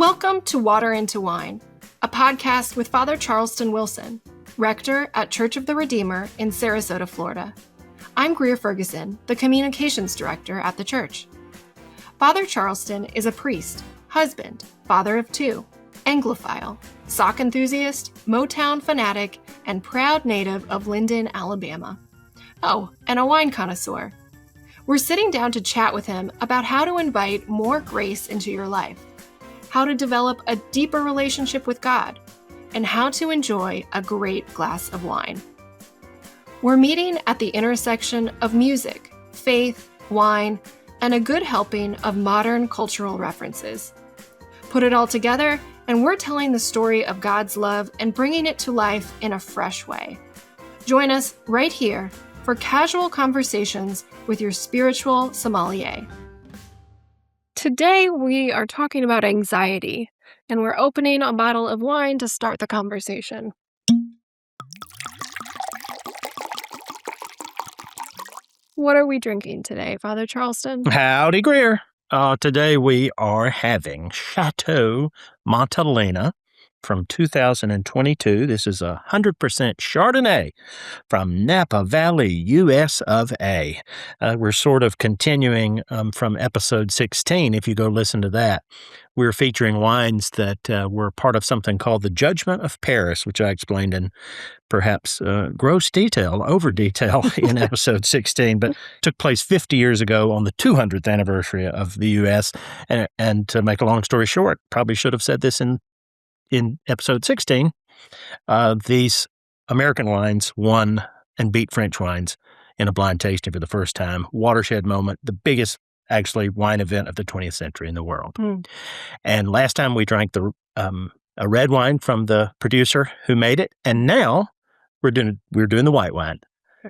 Welcome to Water into Wine, a podcast with Father Charleston Wilson, rector at Church of the Redeemer in Sarasota, Florida. I'm Greer Ferguson, the communications director at the church. Father Charleston is a priest, husband, father of two, Anglophile, sock enthusiast, Motown fanatic, and proud native of Linden, Alabama. Oh, and a wine connoisseur. We're sitting down to chat with him about how to invite more grace into your life, how to develop a deeper relationship with God, and how to enjoy a great glass of wine. We're meeting at the intersection of music, faith, wine, and a good helping of modern cultural references. Put it all together, and we're telling the story of God's love and bringing it to life in a fresh way. Join us right here for casual conversations with your spiritual sommelier. Today, we are talking about anxiety, and we're opening a bottle of wine to start the conversation. What are we drinking today, Father Charleston? Howdy, Greer. Today we are having Chateau Montelena from 2022. This is 100% Chardonnay from Napa Valley, US of A. We're sort of continuing from episode 16. If you go listen to that, we're featuring wines that were part of something called the Judgment of Paris, which I explained in perhaps gross detail, over detail in episode 16, but took place 50 years ago on the 200th anniversary of the U.S. And to make a long story short, probably should have said this in episode 16, these American wines won and beat French wines in a blind tasting for the first time. Watershed moment, the biggest, actually, wine event of the 20th century in the world. And last time we drank a red wine from the producer who made it, and now we're doing the white wine.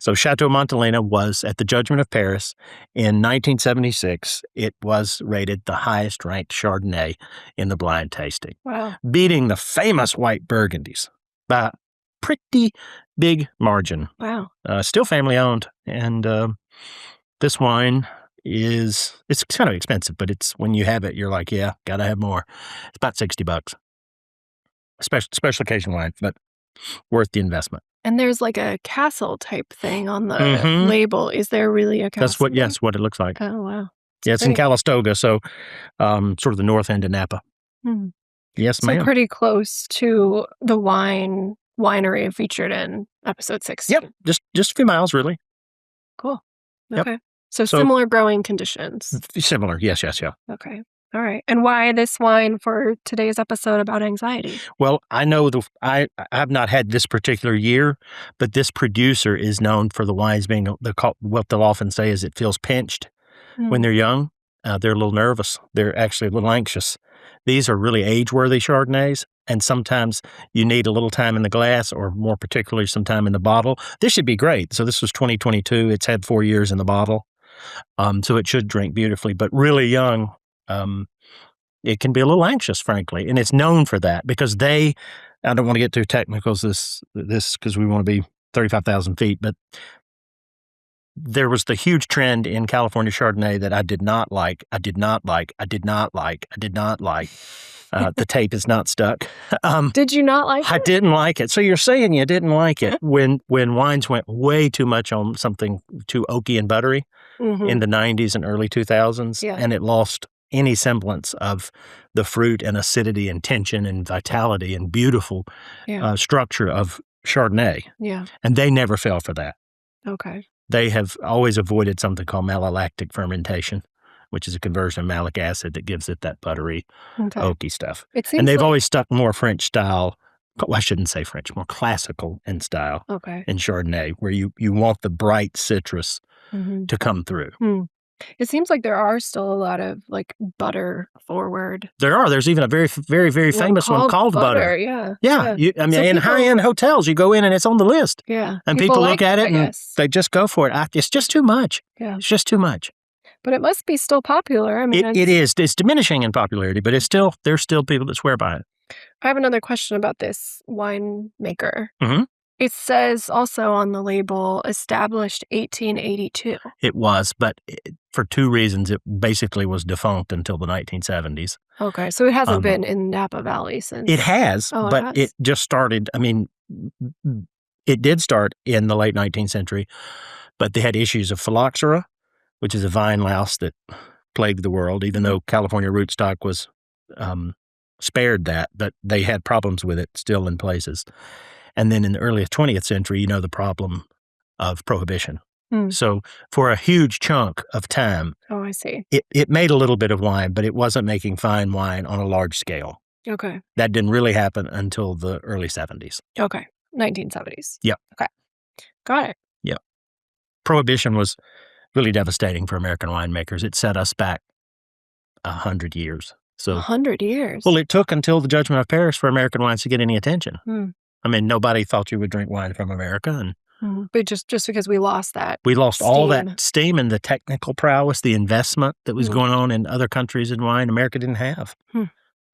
So Chateau Montelena was at the Judgment of Paris in 1976. It was rated the highest ranked Chardonnay in the blind tasting. Wow. Beating the famous white Burgundies by a pretty big margin. Wow. Still family owned. And this wine it's kind of expensive, but it's when you have it, you're like, yeah, gotta have more. It's about $60. Special occasion wine, but worth the investment. And there's like a castle type thing on the label. Is there really a castle? That's what it looks like. Oh, wow. Yeah, it's in Calistoga, so sort of the north end of Napa. Yes, so ma'am. Pretty close to the winery featured in episode 16. Yep, just a few miles, really. Cool. Yep. Okay. So similar growing conditions. Similar, yes. Okay. All right. And why this wine for today's episode about anxiety? Well, I know I have not had this particular year, but this producer is known for the wines being, what they'll often say is it feels pinched when they're young. They're a little nervous. They're actually a little anxious. These are really age-worthy Chardonnays, and sometimes you need a little time in the glass, or more particularly some time in the bottle. This should be great. So this was 2022. It's had 4 years in the bottle, so it should drink beautifully. But really young, it can be a little anxious, frankly, and it's known for that because I don't want to get too technical this because we want to be 35,000 feet, but there was the huge trend in California Chardonnay that I did not like. The tape is not stuck. Did you not like it? I didn't like it. So you're saying you didn't like it when wines went way too much on something too oaky and buttery in the 90s and early 2000s, and it lost any semblance of the fruit and acidity and tension and vitality and beautiful structure of Chardonnay. Yeah. And they never fell for that. Okay. They have always avoided something called malolactic fermentation, which is a conversion of malic acid that gives it that buttery, oaky stuff. And they've always stuck more French style. Well, I shouldn't say French, more classical in style in Chardonnay, where you want the bright citrus to come through. It seems like there are still a lot of like butter forward. There's even a very, very, very famous one called butter. Yeah. In high-end hotels, you go in and it's on the list. Yeah. And people look at it and they just go for it. It's just too much. Yeah. It's just too much. But it must be still popular. I mean, it is. It's diminishing in popularity, but there's still people that swear by it. I have another question about this winemaker. It says also on the label, established 1882. It was, but for two reasons. It basically was defunct until the 1970s. Okay, so it hasn't been in Napa Valley since. It has, but it just started. I mean, it did start in the late 19th century, but they had issues of phylloxera, which is a vine louse that plagued the world, even though California rootstock was spared that, but they had problems with it still in places. And then in the early 20th century, the problem of prohibition. So for a huge chunk of time, I see. It made a little bit of wine, but it wasn't making fine wine on a large scale. Okay. That didn't really happen until the early 70s. Okay. 1970s. Yep. Okay. Got it. Yep. Prohibition was really devastating for American winemakers. It set us back 100 years. So 100 years? Well, it took until the Judgment of Paris for American wines to get any attention. I mean, nobody thought you would drink wine from America. And but just because we lost that We lost steam. all that steam and the technical prowess, the investment that was going on in other countries in wine, America didn't have.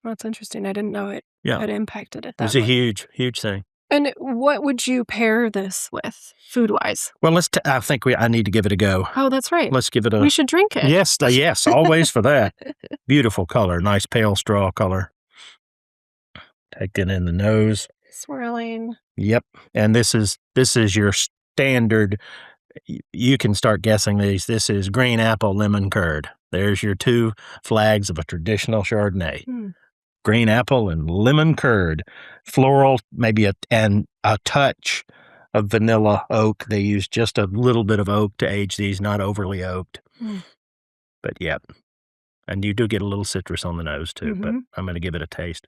That's interesting. I didn't know it had impacted it that much. It was a huge, huge thing. And what would you pair this with, food-wise? Well, I think I need to give it a go. Oh, that's right. Let's give it a... We should drink it. Yes, always for that. Beautiful color, nice pale straw color. Take it in the nose. Swirling. Yep. And this is your standard. You can start guessing these. This is green apple lemon curd. There's your two flags of a traditional Chardonnay. Green apple and lemon curd. Floral, maybe a touch of vanilla oak. They use just a little bit of oak to age these, not overly oaked. But yeah. And you do get a little citrus on the nose too, but I'm going to give it a taste.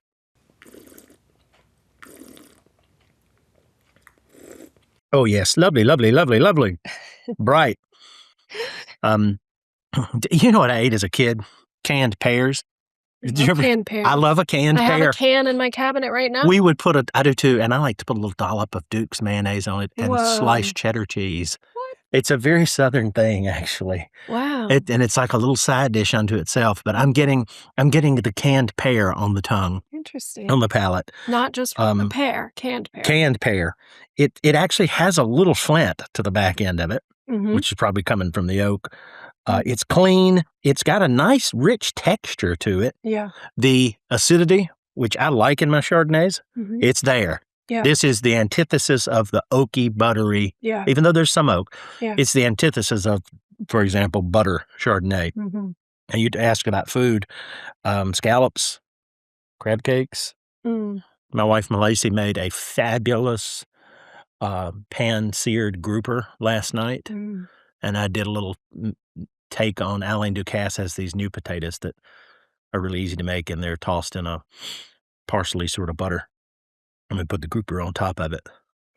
Oh, yes. Lovely, lovely, lovely, lovely. Bright. You know what I ate as a kid? Canned pears. Canned pears. I love a canned pear. I have a can in my cabinet right now. We would I do too, and I like to put a little dollop of Duke's mayonnaise on it and sliced cheddar cheese. What? It's a very Southern thing, actually. Wow. And it's like a little side dish unto itself, but I'm getting the canned pear on the tongue. Interesting. On the palate. Not just from a pear, canned pear. Canned pear. It actually has a little slant to the back end of it, which is probably coming from the oak. It's clean. It's got a nice, rich texture to it. Yeah. The acidity, which I like in my Chardonnays, it's there. Yeah. This is the antithesis of the oaky, buttery, even though there's some oak, it's the antithesis of, for example, butter Chardonnay. And you'd ask about food, scallops, crab cakes. My wife, Malaysia, made a fabulous pan-seared grouper last night, and I did a little take on Alain Ducasse has these new potatoes that are really easy to make, and they're tossed in a parsley sort of butter. And we put the grouper on top of it.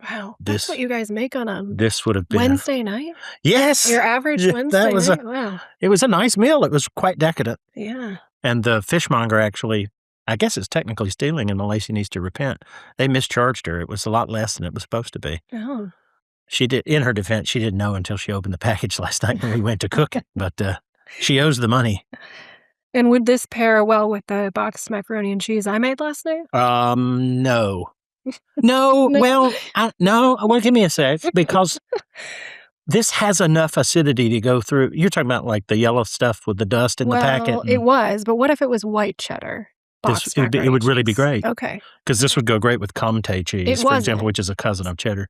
Wow. That's what you guys make on a this would have been Wednesday night? Yes. Your average Wednesday night? Wow. It was a nice meal. It was quite decadent. Yeah. And the fishmonger actually, I guess it's technically stealing, and Malaysia needs to repent. They mischarged her. It was a lot less than it was supposed to be. Oh. She did, in her defense, she didn't know until she opened the package last night when we went to cook it, but she owes the money. And would this pair well with the boxed macaroni and cheese I made last night? No. No, well, well, give me a sec, because this has enough acidity to go through. You're talking about like the yellow stuff with the dust in the packet. Well, it was, but what if it was white cheddar? It would really be great. Okay. Because this would go great with Comté cheese, for example, which is a cousin of cheddar.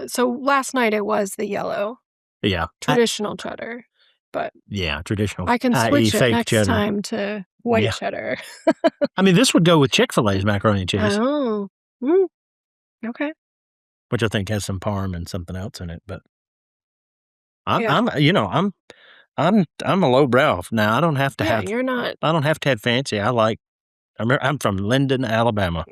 So last night it was the yellow. Yeah. Traditional cheddar. But yeah, traditional. I can switch it next cheddar. time to white cheddar. I mean, this would go with Chick-fil-A's macaroni and cheese. Oh. Okay. Which I think has some parm and something else in it, but I'm a lowbrow now. I don't have to have. You're not. I don't have to have fancy. I'm from Linden, Alabama.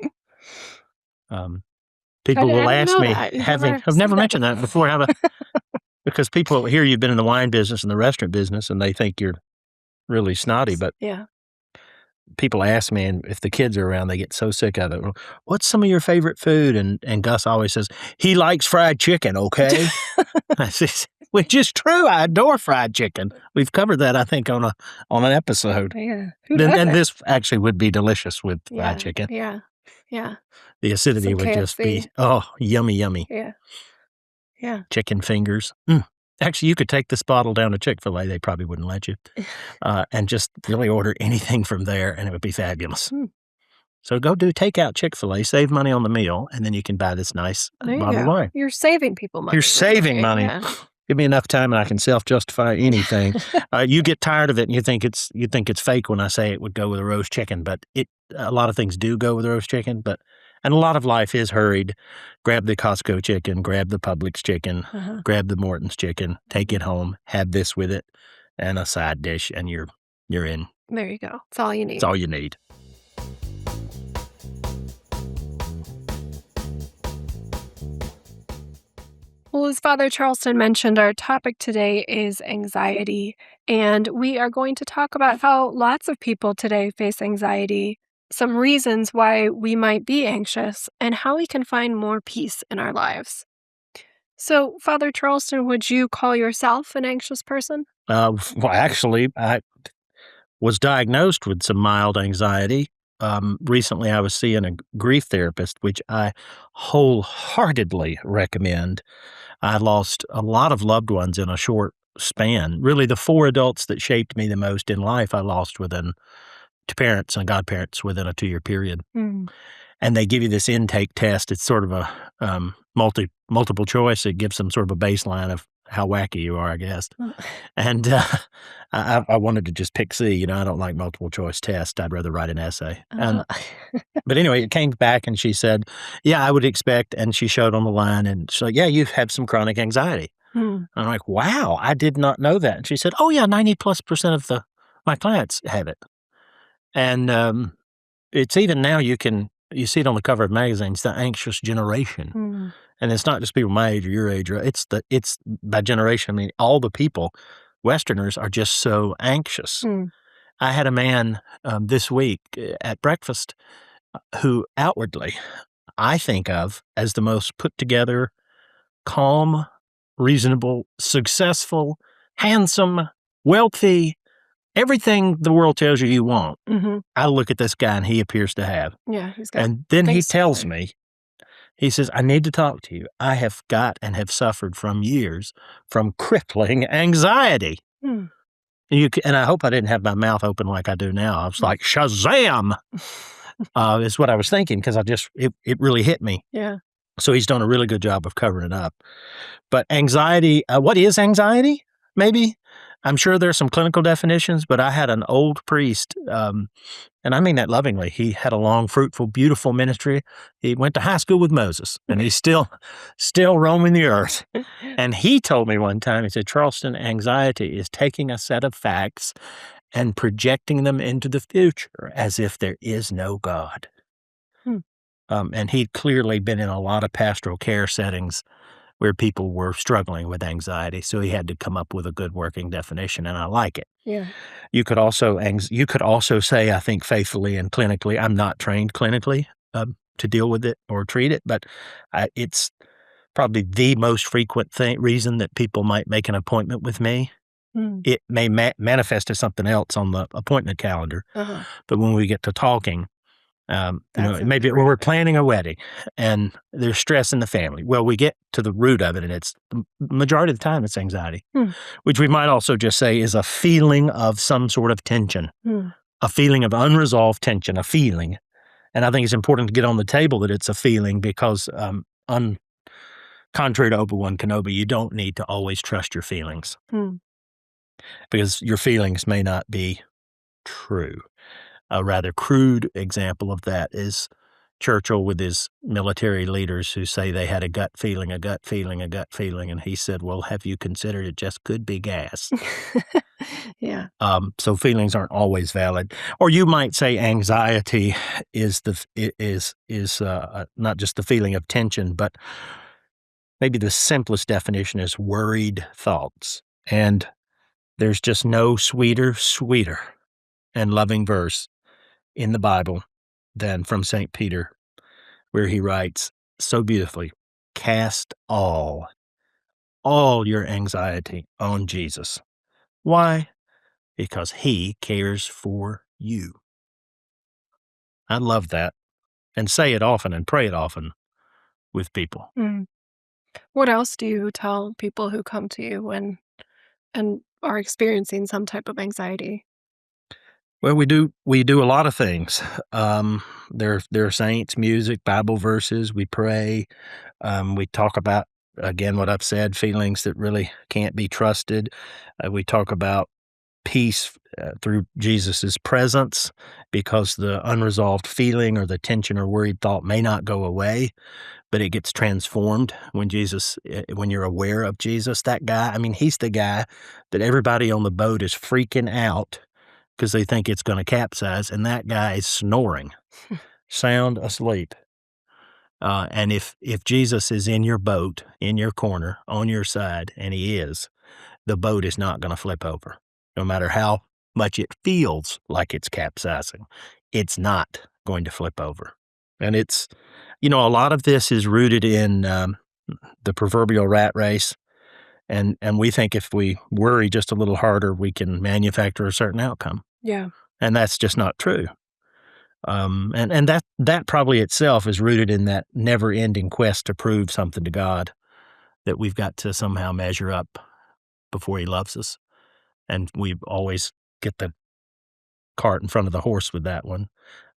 People will ask me, I've never mentioned that before, because people hear you've been in the wine business and the restaurant business, and they think you're really snotty. But people ask me, and if the kids are around, they get so sick of it. Well, what's some of your favorite food? And Gus always says, he likes fried chicken, okay? Which is true. I adore fried chicken. We've covered that, I think, on an episode. Yeah. And this actually would be delicious with fried chicken. Yeah. Yeah. The acidity would just be, yummy, yummy. Yeah. Yeah. Chicken fingers. Actually, you could take this bottle down to Chick-fil-A. They probably wouldn't let you. And just really order anything from there, and it would be fabulous. So go do takeout Chick-fil-A, save money on the meal, and then you can buy this nice bottle of wine. You're saving people money. You're saving money. Yeah. Give me enough time and I can self-justify anything. You get tired of it and you think it's fake when I say it would go with a roast chicken, but a lot of things do go with a roast chicken, and a lot of life is hurried. Grab the Costco chicken, grab the Publix chicken, grab the Morton's chicken, take it home, have this with it, and a side dish, and you're in. There you go. It's all you need. It's all you need. Well, as Father Charleston mentioned, our topic today is anxiety, and we are going to talk about how lots of people today face anxiety, some reasons why we might be anxious, and how we can find more peace in our lives. So, Father Charleston, would you call yourself an anxious person? Well, actually, I was diagnosed with some mild anxiety. Recently, I was seeing a grief therapist, which I wholeheartedly recommend. I lost a lot of loved ones in a short span. Really, the 4 adults that shaped me the most in life, I lost within 2 parents and godparents within a 2-year period. And they give you this intake test. It's sort of a multiple choice. It gives them sort of a baseline of how wacky you are, I guess. And I wanted to just pick C. I don't like multiple choice tests. I'd rather write an essay. But anyway, it came back and she said, yeah, I would expect. And she showed on the line and she's like, yeah, you have some chronic anxiety. I'm like, wow, I did not know that. And she said, oh yeah, 90+% of my clients have it. And it's even now you see it on the cover of magazines, the anxious generation. And it's not just people my age or your age. It's by generation. I mean, all the people, Westerners, are just so anxious. I had a man this week at breakfast who outwardly I think of as the most put together, calm, reasonable, successful, handsome, wealthy, everything the world tells you want. I look at this guy and he appears to have. Yeah, he's got. And then he tells me, he says, I need to talk to you. I have got and have suffered from years from crippling anxiety. And I hope I didn't have my mouth open like I do now. I was like, Shazam! Is what I was thinking because it really hit me. Yeah. So he's done a really good job of covering it up. But anxiety, what is anxiety? Maybe. I'm sure there's some clinical definitions, but I had an old priest, and I mean that lovingly. He had a long, fruitful, beautiful ministry. He went to high school with Moses, and he's still roaming the earth. And he told me one time, he said, Charleston, anxiety is taking a set of facts and projecting them into the future as if there is no God. And he'd clearly been in a lot of pastoral care settings where people were struggling with anxiety. So he had to come up with a good working definition, and I like it. Yeah. You could also say, I think faithfully and clinically, I'm not trained clinically to deal with it or treat it, but it's probably the most frequent reason that people might make an appointment with me. It may manifest as something else on the appointment calendar, but when we get to talking, maybe when we're planning a wedding and there's stress in the family. Well, we get to the root of it, and it's the majority of the time it's anxiety, which we might also just say is a feeling of some sort of tension, a feeling of unresolved tension, a feeling. And I think it's important to get on the table that it's a feeling because, contrary to Obi-Wan Kenobi, you don't need to always trust your feelings because your feelings may not be true. A rather crude example of that is Churchill with his military leaders who say they had a gut feeling, and he said, well, have you considered it just could be gas? Yeah. So feelings aren't always valid. Or you might say anxiety is not just the feeling of tension, but maybe the simplest definition is worried thoughts. And there's just no sweeter and loving verse in the Bible than from St. Peter, where he writes so beautifully, cast all your anxiety on Jesus. Why? Because he cares for you. I love that. And say it often and pray it often with people. What else do you tell people who come to you and are experiencing some type of anxiety? Well, we do a lot of things. There are saints, music, Bible verses. We pray. We talk about, again, what I've said, feelings that really can't be trusted. We talk about peace through Jesus's presence, because the unresolved feeling or the tension or worried thought may not go away, but it gets transformed when you're aware of Jesus. That guy, I mean, he's the guy that everybody on the boat is freaking out because they think it's going to capsize, and that guy is snoring, sound asleep. And if Jesus is in your boat, in your corner, on your side, and he is, the boat is not going to flip over. No matter how much it feels like it's capsizing, it's not going to flip over. And a lot of this is rooted in the proverbial rat race. And we think if we worry just a little harder, we can manufacture a certain outcome. Yeah. And that's just not true. And that probably itself is rooted in that never-ending quest to prove something to God, that we've got to somehow measure up before he loves us. And we always get the cart in front of the horse with that one.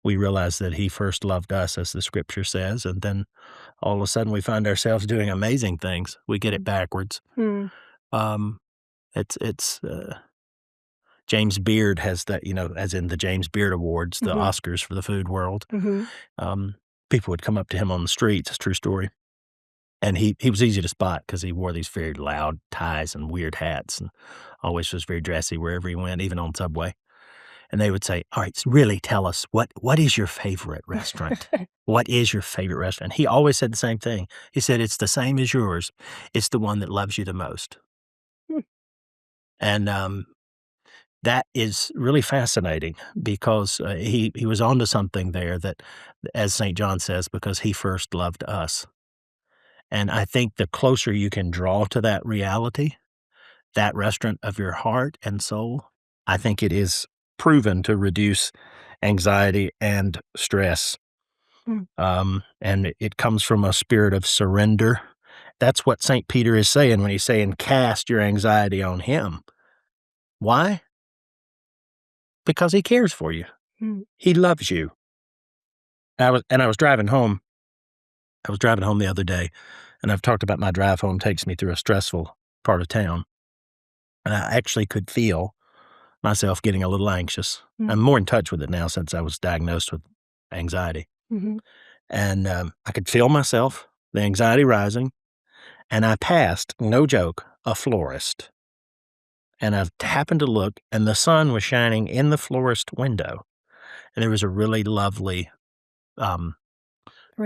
We realize that he first loved us, as the scripture says, and then all of a sudden we find ourselves doing amazing things. We get it backwards. Um, it's James Beard has that, as in the James Beard Awards, the Oscars for the food world. People would come up to him on the streets. It's a true story. And he was easy to spot because he wore these very loud ties and weird hats and always was very dressy wherever he went, even on Subway. And they would say, all right, really tell us, what is your favorite restaurant? What is your favorite restaurant? He always said the same thing. He said, it's the same as yours. It's the one that loves you the most. And that is really fascinating because he was onto something there, that, as St. John says, because he first loved us. And I think the closer you can draw to that reality, that restaurant of your heart and soul, I think it is proven to reduce anxiety and stress. And it comes from a spirit of surrender. That's what St. Peter is saying when he's saying, cast your anxiety on him. Why? Because he cares for you. He loves you. I was driving home. I was driving home the other day, and I've talked about my drive home takes me through a stressful part of town. And I actually could feel myself getting a little anxious. I'm more in touch with it now since I was diagnosed with anxiety. And I could feel myself, the anxiety rising. And I passed, no joke, a florist. And I happened to look, and the sun was shining in the florist window. And there was a really lovely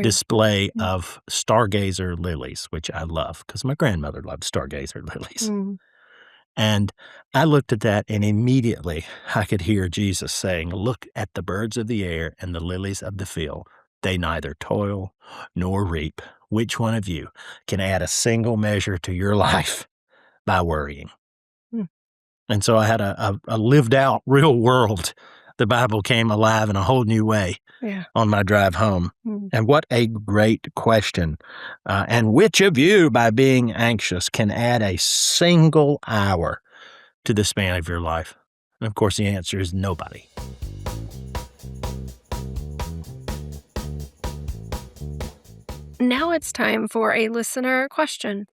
display of stargazer lilies, which I love because my grandmother loved stargazer lilies. And I looked at that, and immediately I could hear Jesus saying, look at the birds of the air and the lilies of the field. They neither toil nor reap. Which one of you can add a single measure to your life by worrying? And so I had a lived out real world. The Bible came alive in a whole new way on my drive home. And what a great question. And which of you, by being anxious, can add a single hour to the span of your life? And of course, the answer is nobody. Now it's time for a listener question.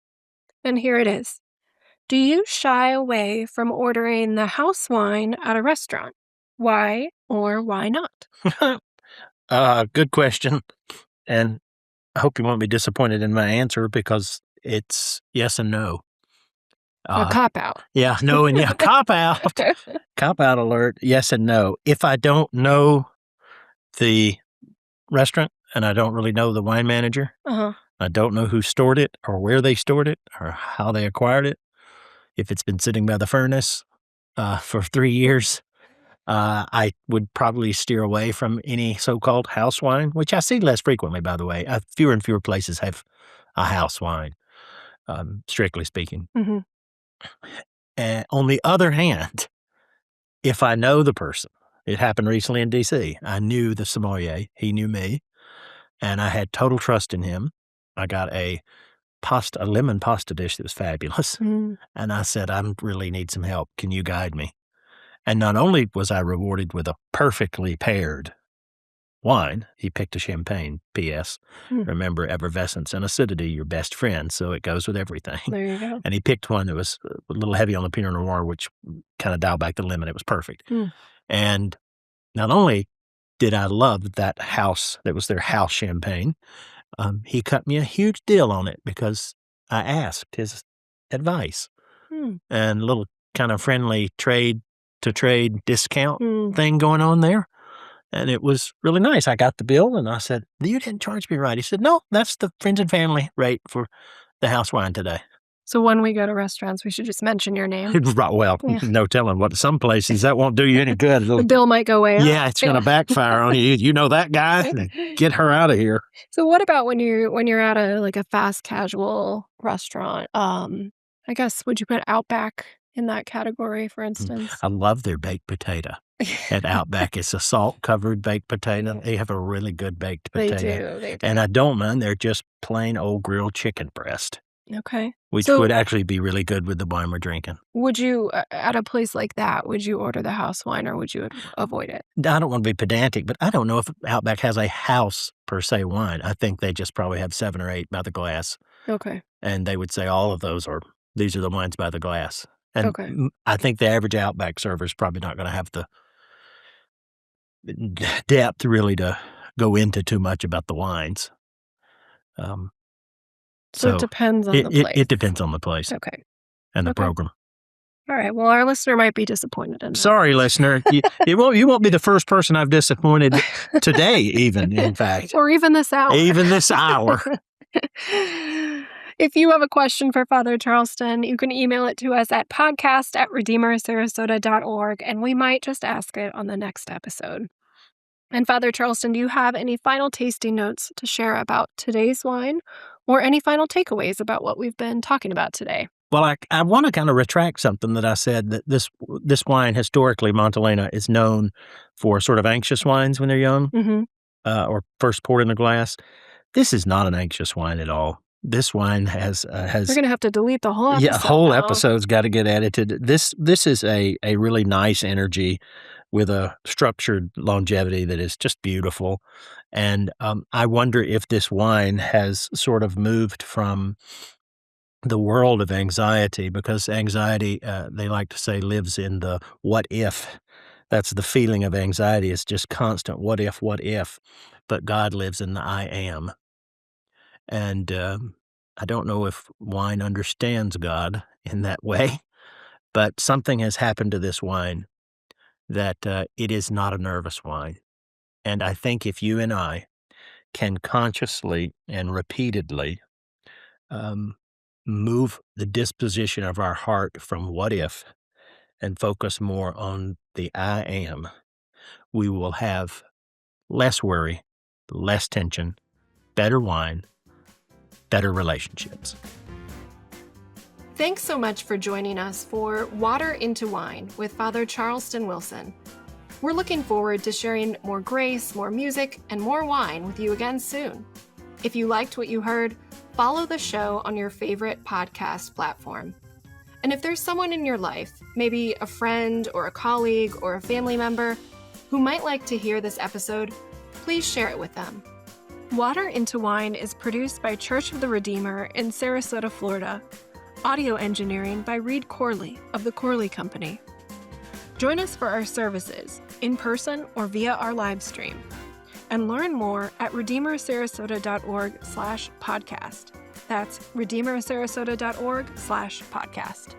And here it is. Do you shy away from ordering the house wine at a restaurant? Why or why not? Good question. And I hope you won't be disappointed in my answer because it's yes and no. A cop-out. Yeah, no and yeah. Cop-out. Cop-out alert. Yes and no. If I don't know the restaurant and I don't really know the wine manager, I don't know who stored it or where they stored it or how they acquired it, if it's been sitting by the furnace for 3 years, I would probably steer away from any so-called house wine, which I see less frequently, by the way. Fewer and fewer places have a house wine, strictly speaking. And on the other hand, if I know the person, it happened recently in D.C. I knew the sommelier. He knew me, and I had total trust in him. I got a a lemon pasta dish that was fabulous. Mm. And I said, I really need some help. Can you guide me? And not only was I rewarded with a perfectly paired wine, he picked a champagne, P.S. Remember, effervescence and acidity, your best friend, so it goes with everything. There you go. And he picked one that was a little heavy on the Pinot Noir, which kind of dialed back the lemon. It was perfect. And not only did I love that house, that was their house champagne, he cut me a huge deal on it because I asked his advice. And a little kind of friendly trade-to-trade discount thing going on there. And it was really nice. I got the bill, and I said, you didn't charge me right. He said, no, that's the friends and family rate for the house wine today. So when we go to restaurants, we should just mention your name. Well, no telling what some places, that won't do you any good. The bill might go way up. Yeah, it's going to backfire on you. You know that guy? Get her out of here. So what about when you're at a fast casual restaurant? I guess, would you put Outback in that category, for instance? I love their baked potato. At Outback, it's a salt-covered baked potato. They have a really good baked potato. They do. And I don't mind. They're just plain old grilled chicken breast. Okay. Which would actually be really good with the wine we're drinking. Would you, at a place like that, would you order the house wine or would you avoid it? I don't want to be pedantic, but I don't know if Outback has a house per se wine. I think they just probably have 7 or 8 by the glass. Okay. And they would say all of these are the wines by the glass. And okay. I think the average Outback server is probably not going to have the depth really to go into too much about the wines. So it depends on the place. It depends on the place. Okay. And the program. All right. Well, our listener might be disappointed in that. Sorry, listener. You won't be the first person I've disappointed today, even, in fact. Or even this hour. Even this hour. If you have a question for Father Charleston, you can email it to us at podcast@redeemersarasota.org, and we might just ask it on the next episode. And Father Charleston, do you have any final tasting notes to share about today's wine or any final takeaways about what we've been talking about today? Well, I want to kind of retract something that I said, that this wine, historically, Montelena, is known for sort of anxious wines when they're young or first poured in a glass. This is not an anxious wine at all. This wine has We're going to have to delete the whole episode. Yeah, whole episode's got to get edited. This is a really nice energy with a structured longevity that is just beautiful. And I wonder if this wine has sort of moved from the world of anxiety, because anxiety, they like to say, lives in the what if. That's the feeling of anxiety. It's just constant what if. But God lives in the I am. And I don't know if wine understands God in that way, but something has happened to this wine that it is not a nervous wine. And I think if you and I can consciously and repeatedly move the disposition of our heart from what if and focus more on the I am, we will have less worry, less tension, better wine, better relationships. Thanks so much for joining us for Water into Wine with Father Charleston Wilson. We're looking forward to sharing more grace, more music, and more wine with you again soon. If you liked what you heard, follow the show on your favorite podcast platform. And if there's someone in your life, maybe a friend or a colleague or a family member, who might like to hear this episode, please share it with them. Water into Wine is produced by Church of the Redeemer in Sarasota, Florida. Audio engineering by Reed Corley of the Corley Company. Join us for our services, in person or via our live stream. And learn more at redeemersarasota.org/podcast. That's redeemersarasota.org/podcast.